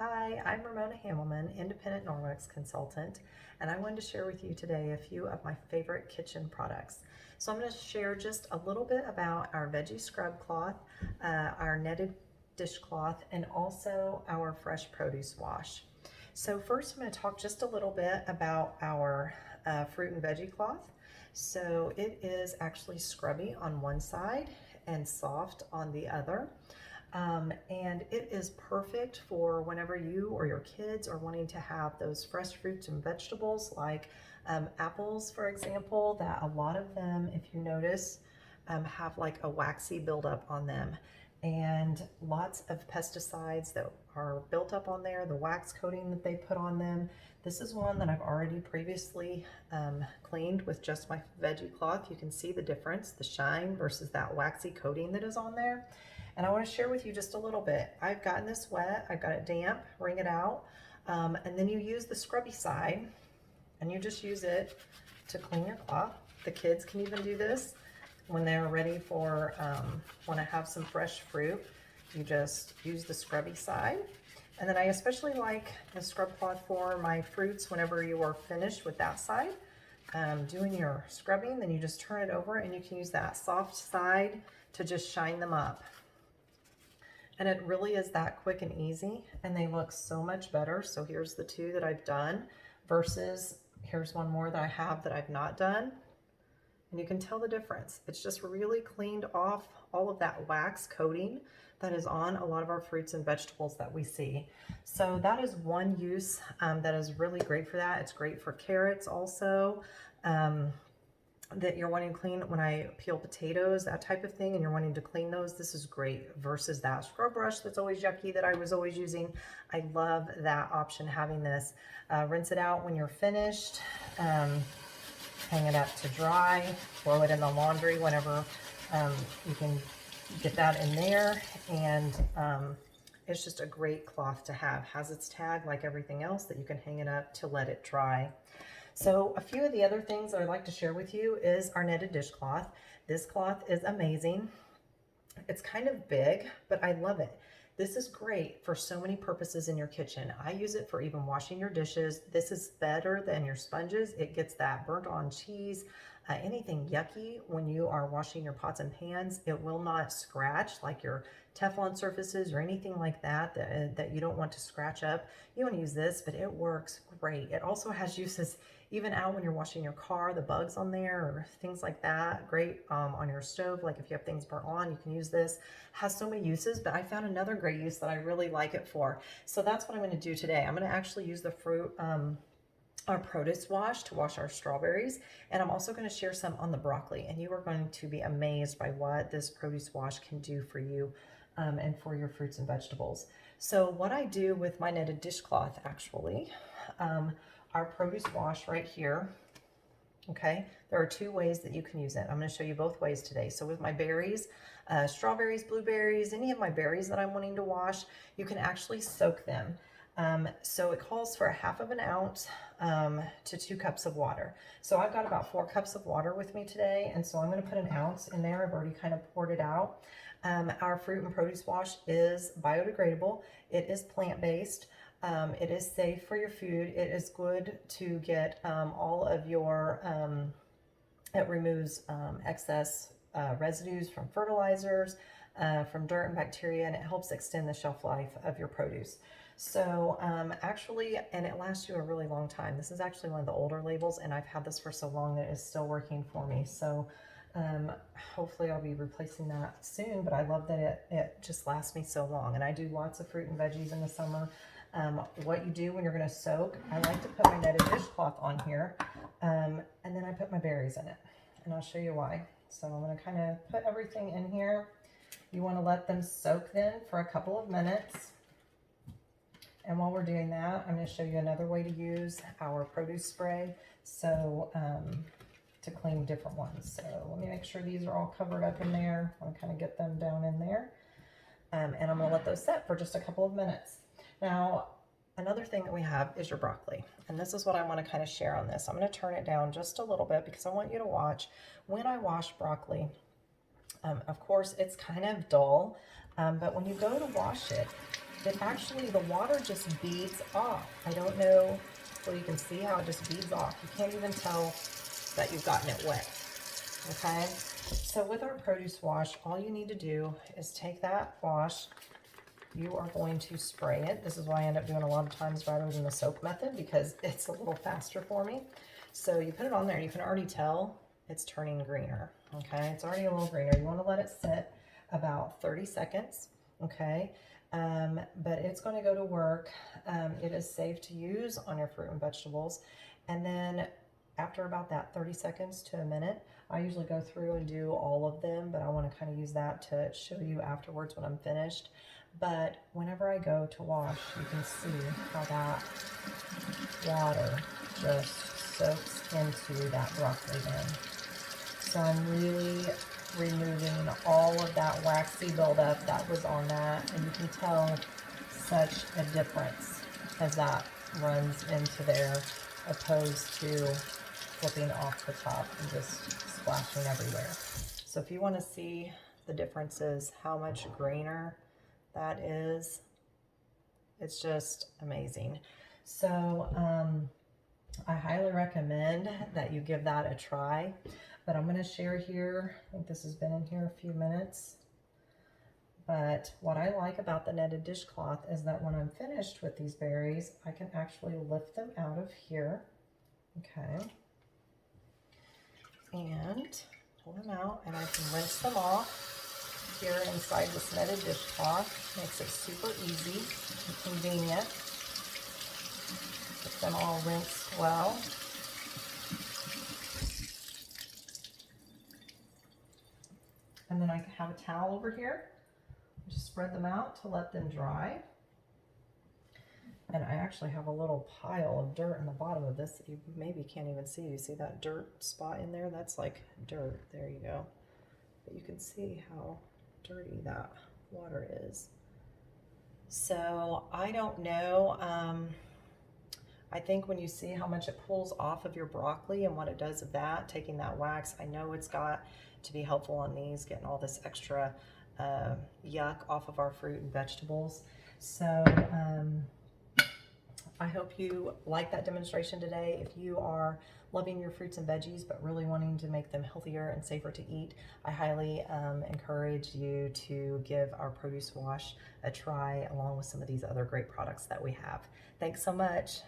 Hi, I'm Ramona Hamelman, independent Norwex consultant, and I wanted to share with you today a few of my favorite kitchen products. So I'm going to share just a little bit about our veggie scrub cloth, our netted dishcloth, and also our fresh produce wash. So first I'm going to talk just a little bit about our fruit and veggie cloth. So it is actually scrubby on one side and soft on the other. And it is perfect for whenever you or your kids are wanting to have those fresh fruits and vegetables like apples, for example, that a lot of them, if you notice, have like a waxy buildup on them and lots of pesticides that are built up on there, the wax coating that they put on them. This is one that I've already previously cleaned with just my veggie cloth. You can see the difference, the shine versus that waxy coating that is on there. And I want to share with you just a little bit. I've gotten this wet, I've got it damp, wring it out, and then you use the scrubby side and you just use it to clean your cloth. The kids can even do this when they're ready for, want to have some fresh fruit. You just use the scrubby side. And then I especially like the scrub cloth for my fruits whenever you are finished with that side. Doing your scrubbing, then you just turn it over and you can use that soft side to just shine them up. And it really is that quick and easy, and they look so much better. So here's the two that I've done versus here's one more that I have that I've not done. And you can tell the difference. It's just really cleaned off all of that wax coating that is on a lot of our fruits and vegetables that we see. So that is one use that is really great for that. It's great for carrots also. That you're wanting to clean when I peel potatoes, that type of thing, and you're wanting to clean those, this is great versus that scrub brush that's always yucky that I was always using. I love that option, having this. Rinse it out when you're finished, hang it up to dry, throw it in the laundry whenever you can get that in there, and it's just a great cloth to have. Has its tag like everything else that you can hang it up to let it dry. So a few of the other things that I'd like to share with you is our netted dishcloth. This cloth is amazing. It's kind of big, but I love it. This is great for so many purposes in your kitchen. I use it for even washing your dishes. This is better than your sponges. It gets that burnt on cheese, anything yucky when you are washing your pots and pans. It will not scratch like your Teflon surfaces or anything like that that you don't want to scratch up. You want to use this, but it works great. It also has uses even out when you're washing your car, the bugs on there or things like that. Great on your stove, like if you have things burnt on, you can use this. Has so many uses, but I found another great use that I really like it for. So that's what I'm going to do today. I'm going to actually use the fruit our produce wash to wash our strawberries, and I'm also going to share some on the broccoli, and you are going to be amazed by what this produce wash can do for you and for your fruits and vegetables. So what I do with my netted dishcloth, actually, our produce wash right here, okay, there are two ways that you can use it. I'm going to show you both ways today. So with my berries, strawberries, blueberries, any of my berries that I'm wanting to wash, you can actually soak them. So it calls for 1/2 ounce to 2 cups of water. So I've got about 4 cups of water with me today, and so I'm going to put 1 ounce in there. I've already kind of poured it out. Our fruit and produce wash is biodegradable. It is plant-based. It is safe for your food. It is good to get all of your, it removes excess residues from fertilizers, from dirt and bacteria, and it helps extend the shelf life of your produce. So actually, and it lasts you a really long time. This is actually one of the older labels, and I've had this for so long that it's still working for me. So hopefully I'll be replacing that soon, but I love that it just lasts me so long. And I do lots of fruit and veggies in the summer. What you do when you're going to soak, I like to put my netted dishcloth on here, and then I put my berries in it, and I'll show you why. So I'm going to kind of put everything in here. You want to let them soak then for a couple of minutes. And while we're doing that, I'm going to show you another way to use our produce spray, so to clean different ones. So let me make sure these are all covered up in there. I want to kind of get them down in there. And I'm going to let those set for just a couple of minutes. Now, another thing that we have is your broccoli. And this is what I want to kind of share on this. I'm going to turn it down just a little bit because I want you to watch when I wash broccoli. Of course, it's kind of dull, but when you go to wash it, it actually, the water just beads off. I don't know, well, you can see how it just beads off. You can't even tell that you've gotten it wet, okay? So with our produce wash, all you need to do is take that wash. You are going to spray it. This is why I end up doing a lot of times rather than the soak method, because it's a little faster for me. So you put it on there, you can already tell it's turning greener, okay? It's already a little greener. You wanna let it sit about 30 seconds, okay? But it's gonna go to work. It is safe to use on your fruit and vegetables. And then after about that 30 seconds to a minute, I usually go through and do all of them, but I wanna kind of use that to show you afterwards when I'm finished. But whenever I go to wash, you can see how that water just soaks into that broccoli then. So I'm really removing all of that waxy buildup that was on that, and you can tell such a difference as that runs into there opposed to flipping off the top and just splashing everywhere. So if you want to see the differences, how much greener that is, it's just amazing. So I highly recommend that you give that a try. But I'm going to share here, I think this has been in here a few minutes. But what I like about the netted dishcloth is that when I'm finished with these berries, I can actually lift them out of here. Okay. And pull them out, and I can rinse them off here inside this netted dishcloth. Makes it super easy and convenient. Get them all rinsed well. And then I have a towel over here. Just spread them out to let them dry. And I actually have a little pile of dirt in the bottom of this that you maybe can't even see. You see that dirt spot in there? That's like dirt. There you go. But you can see how dirty that water is. So I don't know. I think when you see how much it pulls off of your broccoli and what it does of that, taking that wax, I know it's got to be helpful on these, getting all this extra yuck off of our fruit and vegetables. So I hope you like that demonstration today. If you are loving your fruits and veggies but really wanting to make them healthier and safer to eat, I highly encourage you to give our produce wash a try along with some of these other great products that we have. Thanks so much.